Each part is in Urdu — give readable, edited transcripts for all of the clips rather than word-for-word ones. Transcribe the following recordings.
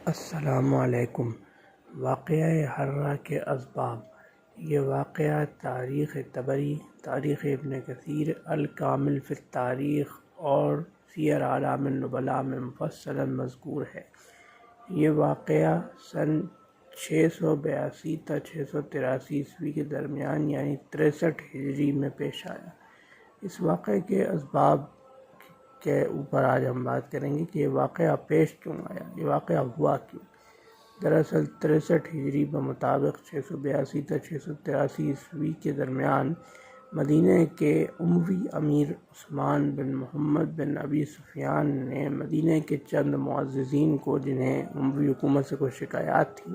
السلام علیکم۔ واقعہ حرہ کے اسباب۔ یہ واقعہ تاریخ طبری، تاریخ ابن کثیر، الکامل فی التاریخ اور سیر اعلام النبلاء میں مفصلاً مذکور ہے۔ یہ واقعہ سن 682 تا 683 عیسوی کے درمیان یعنی 63 ہجری میں پیش آیا۔ اس واقعے کے اسباب کے اوپر آج ہم بات کریں گے کہ یہ واقعہ پیش کیوں آیا، یہ واقعہ ہوا کیوں۔ دراصل 63 ہجری بمطابق 682 تا 683 عیسوی کے درمیان مدینہ کے اموی امیر عثمان بن محمد بن ابی سفیان نے مدینہ کے چند معززین کو، جنہیں اموی حکومت سے کوئی شکایات تھی،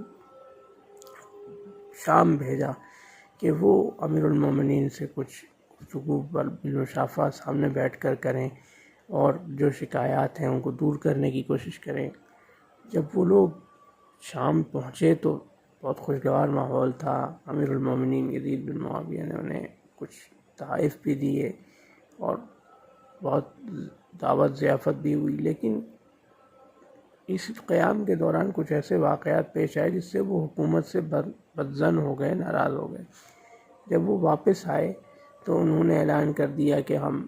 شام بھیجا کہ وہ امیر المومنین سے کچھ گفتگو بالمشافہ سامنے بیٹھ کر کریں اور جو شکایات ہیں ان کو دور کرنے کی کوشش کریں۔ جب وہ لوگ شام پہنچے تو بہت خوشگوار ماحول تھا۔ امیر المومنین یزید بن معاویہ نے انہیں کچھ تحائف بھی دیے اور بہت دعوت ضیافت بھی ہوئی، لیکن اس قیام کے دوران کچھ ایسے واقعات پیش آئے جس سے وہ حکومت سے بدظن ہو گئے، ناراض ہو گئے۔ جب وہ واپس آئے تو انہوں نے اعلان کر دیا کہ ہم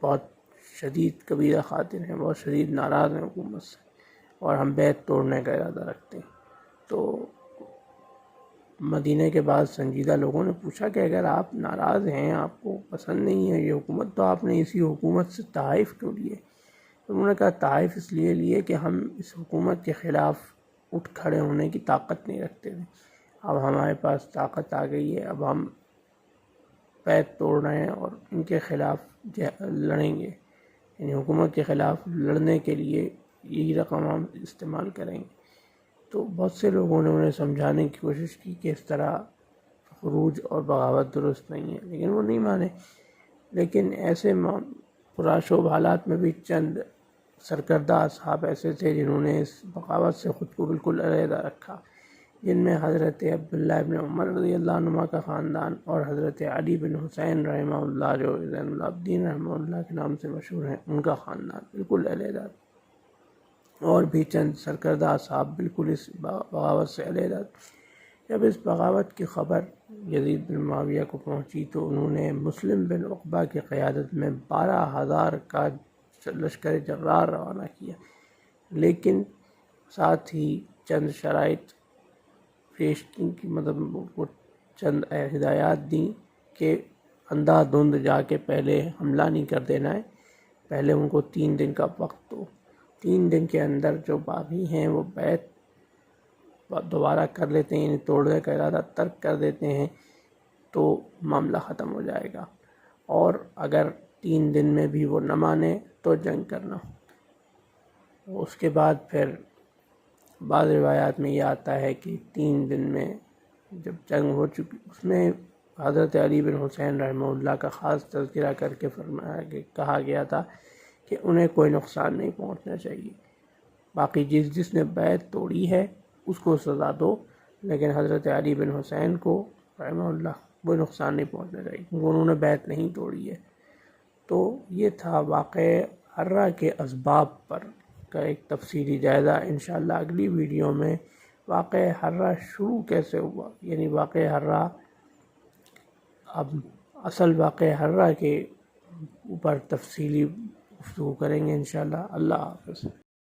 بہت شدید کبیرہ خاطر ہیں، بہت شدید ناراض ہیں حکومت سے اور ہم بیعت توڑنے کا ارادہ رکھتے ہیں۔ تو مدینہ کے بعد سنجیدہ لوگوں نے پوچھا کہ اگر آپ ناراض ہیں، آپ کو پسند نہیں ہے یہ حکومت، تو آپ نے اسی حکومت سے تحائف کیوں لیے؟ انہوں نے کہا تحائف اس لیے لیے کہ ہم اس حکومت کے خلاف اٹھ کھڑے ہونے کی طاقت نہیں رکھتے تھے۔ اب ہمارے پاس طاقت آ گئی ہے، اب ہم بیعت توڑ رہے ہیں اور ان کے خلاف لڑیں گے، یعنی حکومت کے خلاف لڑنے کے لیے یہی رقم ہم استعمال کریں گے۔ تو بہت سے لوگوں نے انہیں سمجھانے کی کوشش کی کہ اس طرح خروج اور بغاوت درست نہیں ہے، لیکن وہ نہیں مانے۔ لیکن ایسے پرآشوب حالات میں بھی چند سرکردہ اصحاب ایسے تھے جنہوں نے اس بغاوت سے خود کو بالکل علیحدہ رکھا، جن میں حضرت عبداللہ ابن عمر رضی اللہ عنہما کا خاندان اور حضرت علی بن حسین رحمہ اللہ، جو زین العابدین رحمہ اللہ کے نام سے مشہور ہیں، ان کا خاندان بالکل علیحدہ، اور بھی چند سرکردہ اصحاب بالکل اس بغاوت سے علیحدہ۔ جب اس بغاوت کی خبر یزید بن معاویہ کو پہنچی تو انہوں نے مسلم بن عقبہ کی قیادت میں 12,000 کا لشکر جرار روانہ کیا، لیکن ساتھ ہی چند شرائط پیش کی کہ وہ چند ہدایات دیں کہ اندھا دھند جا کے پہلے حملہ نہیں کر دینا ہے، پہلے ان کو 3 دن کا وقت دو، 3 دن کے اندر جو باغی ہیں وہ بیعت دوبارہ کر لیتے ہیں، یعنی توڑنے کا ارادہ ترک کر دیتے ہیں تو معاملہ ختم ہو جائے گا، اور اگر 3 دن میں بھی وہ نہ مانے تو جنگ کرنا۔ اس کے بعد پھر بعض روایات میں یہ آتا ہے کہ 3 دن میں جب جنگ ہو چکی، اس میں حضرت علی بن حسین رحمہ اللہ کا خاص تذکرہ کر کے فرمایا کہ کہا گیا تھا کہ انہیں کوئی نقصان نہیں پہنچنا چاہیے، باقی جس نے بیعت توڑی ہے اس کو سزا دو، لیکن حضرت علی بن حسین کو رحمہ اللہ کوئی نقصان نہیں پہنچنا چاہیے کیونکہ انہوں نے بیعت نہیں توڑی ہے۔ تو یہ تھا واقعہ حرہ کے اسباب پر کا ایک تفصیلی جائزہ۔ انشاءاللہ اگلی ویڈیو میں واقعہ حرہ شروع کیسے ہوا، یعنی واقعہ حرہ، اب اصل واقعہ حرہ کے اوپر تفصیلی گفتگو کریں گے انشاءاللہ۔ اللہ حافظ۔